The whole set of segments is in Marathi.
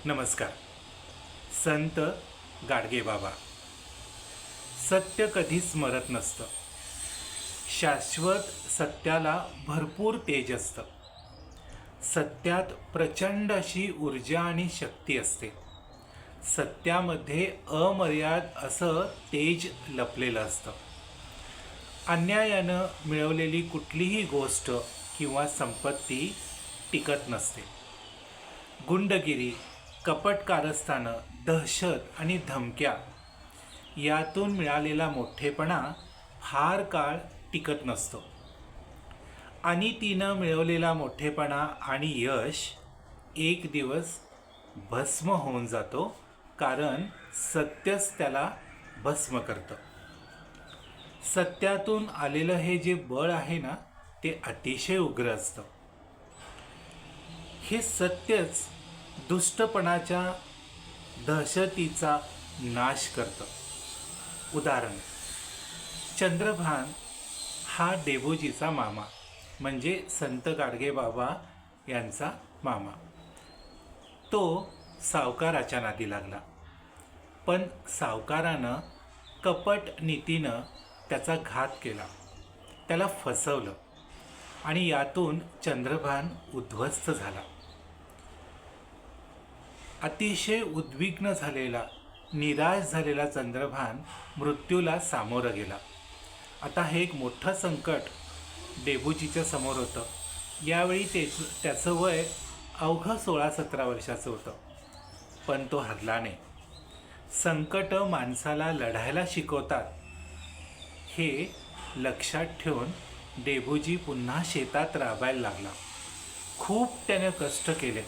नमस्कार. संत गाडगेबाबा. सत्य कधीच मरत नसतं. शाश्वत सत्याला भरपूर तेज असतं. सत्यात प्रचंड अशी ऊर्जा आणि शक्ती असते. सत्यामध्ये अमर्याद असं तेज लपलेलं असतं. अन्यायानं मिळवलेली कुठलीही गोष्ट किंवा संपत्ती टिकत नसते. गुंडगिरी, कपट कारस्थानं, दहशत आणि धमक्या यातून मिळालेला मोठेपणा फार काळ टिकत नसतो. आणि तिनं मिळवलेला मोठेपणा आणि यश एक दिवस भस्म होऊन जातो, कारण सत्यच त्याला भस्म करतं. सत्यातून आलेलं हे जे बळ आहे ना, ते अतिशय उग्र असतं. हे सत्यच दुष्टपणाच्या दहशतीचा नाश करतं. उदाहरण, चंद्रभान हा डेबोजीचा मामा, म्हणजे संत गाडगेबाबा यांचा मामा. तो सावकाराच्या नादी लागला, पण सावकारानं कपट नीतीनं त्याचा घात केला, त्याला फसवलं आणि यातून चंद्रभान उद्ध्वस्त झाला. अतिशय उद्विग्न झालेला, निराश झालेला चंद्रभान मृत्यूला सामोरं गेला. आता हे एक मोठं संकट डेबूजीच्या समोर होतं. यावेळी त्याचं वय अवघं 16-17 वर्षाचं होतं, पण तो हरला नाही. संकट माणसाला लढायला शिकवतात हे लक्षात ठेवून डेबूजी पुन्हा शेतात राबायला लागला. खूप त्याने कष्ट केले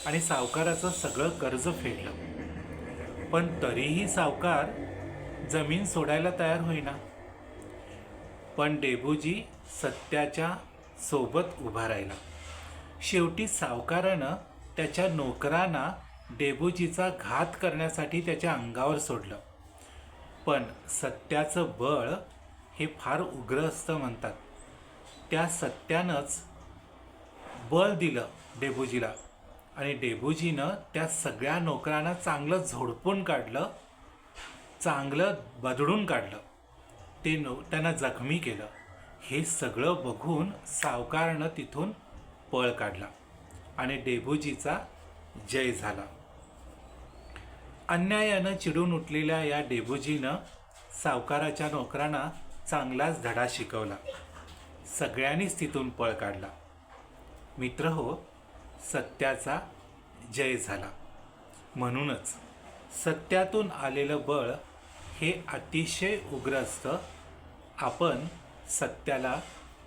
आणि सावकाराचं सगळं कर्ज फेडलं, पण तरीही सावकार जमीन सोडायला तयार होईना. पण डेबूजी सत्याच्या सोबत उभा राहिला. शेवटी सावकारानं त्याच्या नोकरांना डेबूजीचा घात करण्यासाठी त्याच्या अंगावर सोडलं. पण सत्याचं बळ हे फार उग्र असतं म्हणतात. त्या सत्यानंच बळ दिलं डेबूजीला, आणि डेबूजीनं त्या सगळ्या नोकरांना चांगलं झोडपून काढलं, चांगलं बदडून काढलं. त्यांना जखमी केलं. हे सगळं बघून सावकारानं तिथून पळ काढला आणि डेबूजीचा जय झाला. अन्यायानं चिडून उठलेल्या या डेबूजीनं सावकाराच्या नोकरांना चांगलाच धडा शिकवला. सगळ्यांनीच तिथून पळ काढला. मित्रहो, सत्याचा जय झाला. म्हणूनच सत्यातून आलेलं बळ हे अतिशय उग्र असतं. आपण सत्याला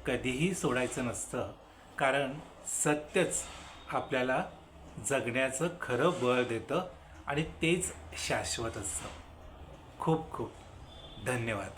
कधीही सोडायचं नसतं, कारण सत्यच आपल्याला जगण्याचं खरं बळ देतं आणि तेच शाश्वत असतं. खूप खूप धन्यवाद.